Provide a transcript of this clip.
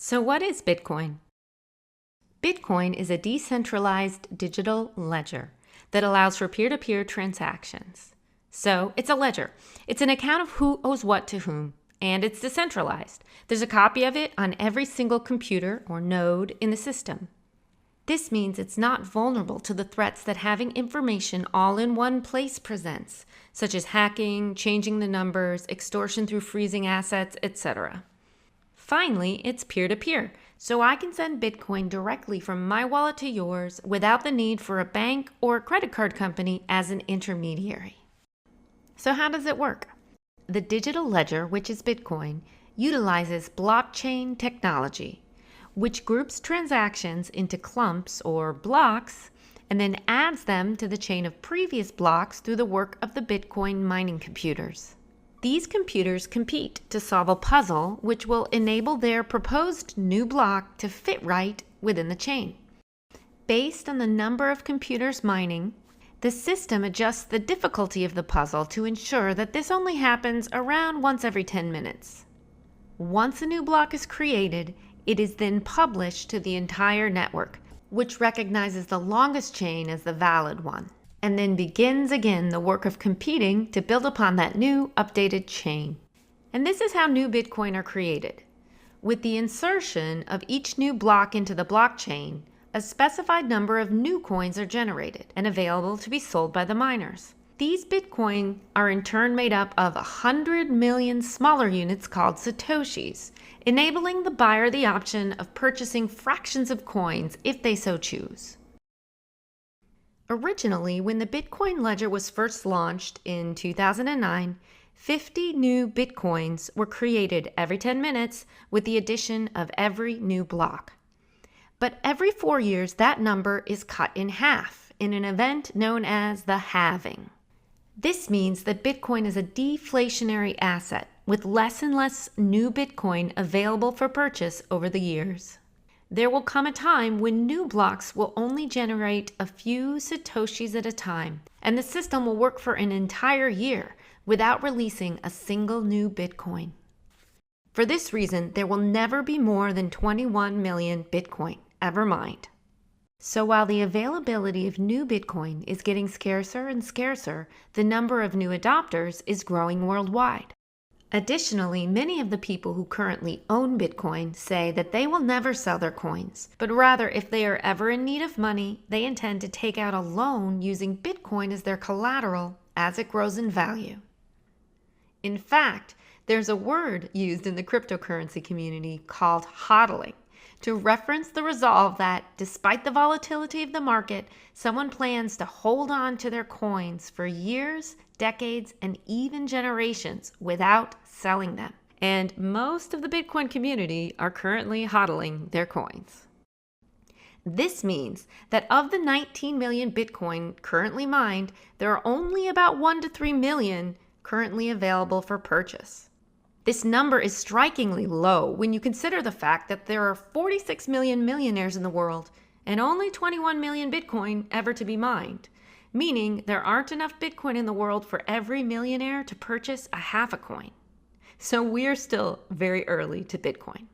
So what is Bitcoin? Bitcoin is a decentralized digital ledger that allows for peer-to-peer transactions. So it's a ledger. It's an account of who owes what to whom, and it's decentralized. There's a copy of it on every single computer or node in the system. This means it's not vulnerable to the threats that having information all in one place presents, such as hacking, changing the numbers, extortion through freezing assets, etc. Finally, it's peer-to-peer, so I can send Bitcoin directly from my wallet to yours without the need for a bank or a credit card company as an intermediary. So how does it work? The digital ledger, which is Bitcoin, utilizes blockchain technology, which groups transactions into clumps or blocks and then adds them to the chain of previous blocks through the work of the Bitcoin mining computers. These computers compete to solve a puzzle which will enable their proposed new block to fit right within the chain. Based on the number of computers mining, the system adjusts the difficulty of the puzzle to ensure that this only happens around once every 10 minutes. Once a new block is created, it is then published to the entire network, which recognizes the longest chain as the valid one, and then begins again the work of competing to build upon that new updated chain. And this is how new Bitcoin are created. With the insertion of each new block into the blockchain, a specified number of new coins are generated and available to be sold by the miners. These Bitcoin are in turn made up of 100 million smaller units called Satoshis, enabling the buyer the option of purchasing fractions of coins if they so choose. Originally, when the Bitcoin ledger was first launched in 2009, 50 new Bitcoins were created every 10 minutes with the addition of every new block. But every 4 years, that number is cut in half in an event known as the halving. This means that Bitcoin is a deflationary asset with less and less new Bitcoin available for purchase over the years. There will come a time when new blocks will only generate a few Satoshis at a time, and the system will work for an entire year without releasing a single new Bitcoin. For this reason, there will never be more than 21 million Bitcoin ever mined. So while the availability of new Bitcoin is getting scarcer and scarcer, the number of new adopters is growing worldwide. Additionally, many of the people who currently own Bitcoin say that they will never sell their coins, but rather if they are ever in need of money, they intend to take out a loan using Bitcoin as their collateral as it grows in value. In fact, there's a word used in the cryptocurrency community called hodling, to reference the resolve that, despite the volatility of the market, someone plans to hold on to their coins for years, decades, and even generations without selling them. And most of the Bitcoin community are currently hodling their coins. This means that of the 19 million Bitcoin currently mined, there are only about 1 to 3 million currently available for purchase. This number is strikingly low when you consider the fact that there are 46 million millionaires in the world and only 21 million Bitcoin ever to be mined, meaning there aren't enough Bitcoin in the world for every millionaire to purchase a half a coin. So we're still very early to Bitcoin.